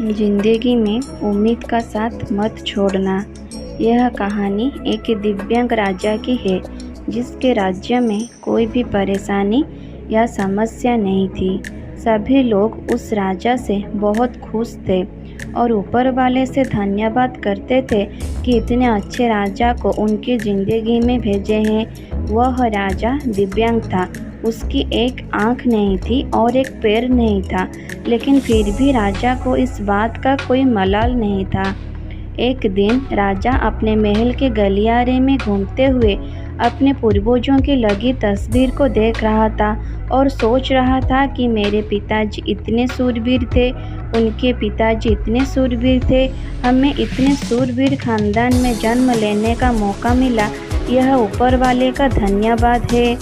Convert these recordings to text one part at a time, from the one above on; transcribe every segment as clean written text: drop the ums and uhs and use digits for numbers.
जिंदगी में उम्मीद का साथ मत छोड़ना। यह कहानी एक दिव्यांग राजा की है जिसके राज्य में कोई भी परेशानी या समस्या नहीं थी। सभी लोग उस राजा से बहुत खुश थे और ऊपर वाले से धन्यवाद करते थे कि इतने अच्छे राजा को उनकी ज़िंदगी में भेजे हैं। वह राजा दिव्यांग था, उसकी एक आँख नहीं थी और एक पैर नहीं था, लेकिन फिर भी राजा को इस बात का कोई मलाल नहीं था। एक दिन राजा अपने महल के गलियारे में घूमते हुए अपने पूर्वजों की लगी तस्वीर को देख रहा था और सोच रहा था कि मेरे पिताजी इतने शूरवीर थे, उनके पिताजी इतने शूरवीर थे, हमें इतने शूरवीर खानदान में जन्म लेने का मौका मिला। यह ऊपर वाले का धन्यवाद है।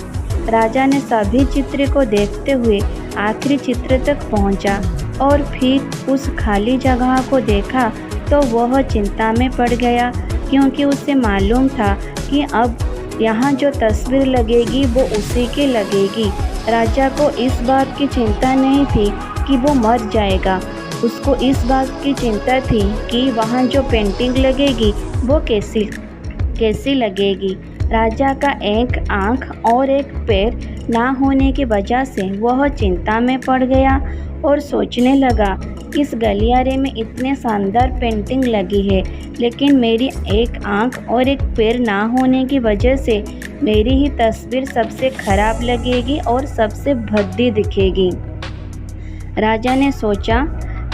राजा ने सभी चित्र को देखते हुए आखिरी चित्र तक पहुंचा और फिर उस खाली जगह को देखा तो वह चिंता में पड़ गया, क्योंकि उसे मालूम था कि अब यहाँ जो तस्वीर लगेगी वो उसी की लगेगी। राजा को इस बात की चिंता नहीं थी कि वो मर जाएगा, उसको इस बात की चिंता थी कि वहाँ जो पेंटिंग लगेगी वो कैसी लगेगी। राजा का एक आँख और एक पैर ना होने की वजह से वह चिंता में पड़ गया और सोचने लगा, इस गलियारे में इतने शानदार पेंटिंग लगी है, लेकिन मेरी एक आँख और एक पैर ना होने की वजह से मेरी ही तस्वीर सबसे खराब लगेगी और सबसे भद्दी दिखेगी। राजा ने सोचा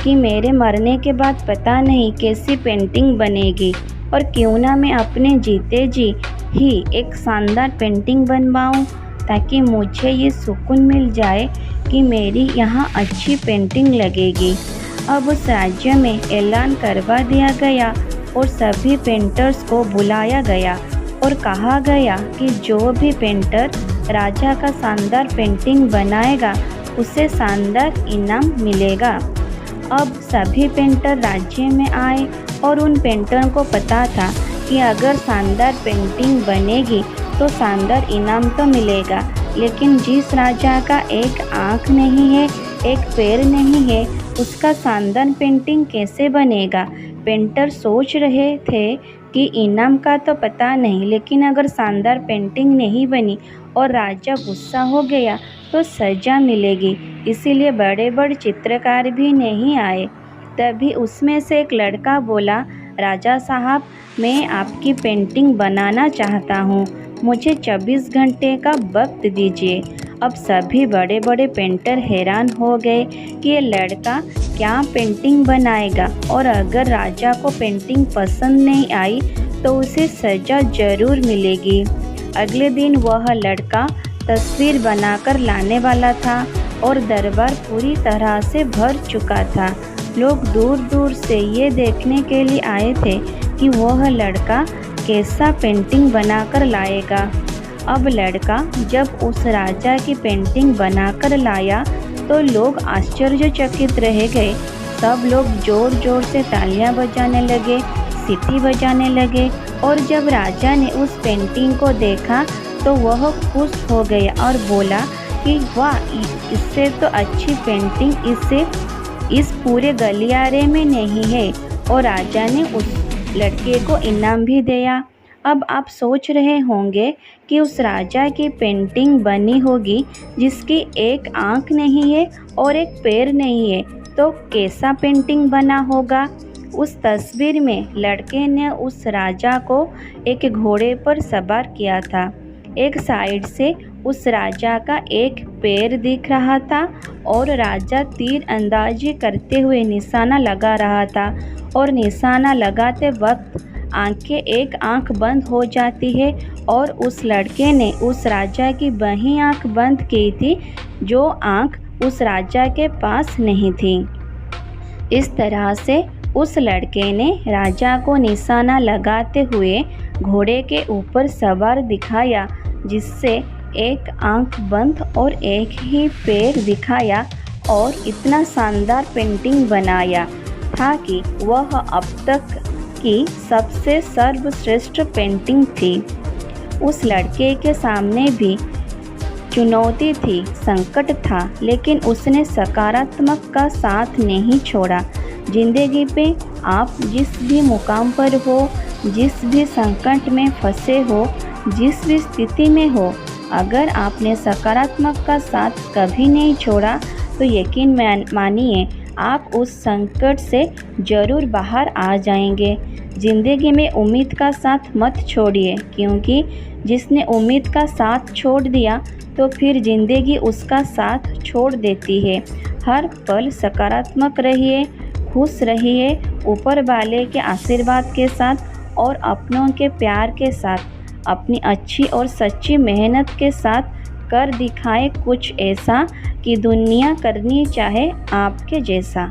कि मेरे मरने के बाद पता नहीं कैसी पेंटिंग बनेगी, और क्यों ना मैं अपने जीते जी ही एक शानदार पेंटिंग बनवाऊं, ताकि मुझे ये सुकून मिल जाए कि मेरी यहाँ अच्छी पेंटिंग लगेगी। अब उस राज्य में ऐलान करवा दिया गया और सभी पेंटर्स को बुलाया गया और कहा गया कि जो भी पेंटर राजा का शानदार पेंटिंग बनाएगा उसे शानदार इनाम मिलेगा। अब सभी पेंटर राज्य में आए और उन पेंटर को पता था कि अगर शानदार पेंटिंग बनेगी तो शानदार इनाम तो मिलेगा, लेकिन जिस राजा का एक आँख नहीं है, एक पैर नहीं है, उसका शानदार पेंटिंग कैसे बनेगा। पेंटर सोच रहे थे कि इनाम का तो पता नहीं, लेकिन अगर शानदार पेंटिंग नहीं बनी और राजा गुस्सा हो गया तो सज़ा मिलेगी, इसीलिए बड़े बड़े चित्रकार भी नहीं आए। तभी उसमें से एक लड़का बोला, राजा साहब, मैं आपकी पेंटिंग बनाना चाहता हूँ, मुझे 24 घंटे का वक्त दीजिए। अब सभी बड़े बड़े पेंटर हैरान हो गए कि ये लड़का क्या पेंटिंग बनाएगा, और अगर राजा को पेंटिंग पसंद नहीं आई तो उसे सज़ा ज़रूर मिलेगी। अगले दिन वह लड़का तस्वीर बनाकर लाने वाला था और दरबार पूरी तरह से भर चुका था। लोग दूर दूर से ये देखने के लिए आए थे कि वह लड़का कैसा पेंटिंग बनाकर लाएगा। अब लड़का जब उस राजा की पेंटिंग बनाकर लाया तो लोग आश्चर्यचकित रह गए। सब लोग ज़ोर ज़ोर से तालियां बजाने लगे, सीटी बजाने लगे, और जब राजा ने उस पेंटिंग को देखा तो वह खुश हो गया और बोला कि वाह, इससे तो अच्छी पेंटिंग इस पूरे गलियारे में नहीं है, और राजा ने उस लड़के को इनाम भी दिया। अब आप सोच रहे होंगे कि उस राजा की पेंटिंग बनी होगी जिसकी एक आँख नहीं है और एक पैर नहीं है, तो कैसा पेंटिंग बना होगा। उस तस्वीर में लड़के ने उस राजा को एक घोड़े पर सवार किया था। एक साइड से उस राजा का एक पैर दिख रहा था और राजा तीर अंदाजी करते हुए निशाना लगा रहा था, और निशाना लगाते वक्त एक आंख बंद हो जाती है, और उस लड़के ने उस राजा की वही आंख बंद की थी जो आंख उस राजा के पास नहीं थी। इस तरह से उस लड़के ने राजा को निशाना लगाते हुए घोड़े के ऊपर सवार दिखाया, जिससे एक आंख बंद और एक ही पैर दिखाया, और इतना शानदार पेंटिंग बनाया था कि वह अब तक की सबसे सर्वश्रेष्ठ पेंटिंग थी। उस लड़के के सामने भी चुनौती थी, संकट था, लेकिन उसने सकारात्मक का साथ नहीं छोड़ा। ज़िंदगी पे आप जिस भी मुकाम पर हो, जिस भी संकट में फंसे हो, जिस भी स्थिति में हो, अगर आपने सकारात्मक का साथ कभी नहीं छोड़ा तो यकीन मानिए आप उस संकट से ज़रूर बाहर आ जाएंगे। ज़िंदगी में उम्मीद का साथ मत छोड़िए, क्योंकि जिसने उम्मीद का साथ छोड़ दिया तो फिर ज़िंदगी उसका साथ छोड़ देती है। हर पल सकारात्मक रहिए, खुश रहिए, ऊपर वाले के आशीर्वाद के साथ और अपनों के प्यार के साथ अपनी अच्छी और सच्ची मेहनत के साथ कर दिखाए कुछ ऐसा कि दुनिया करनी चाहे आपके जैसा।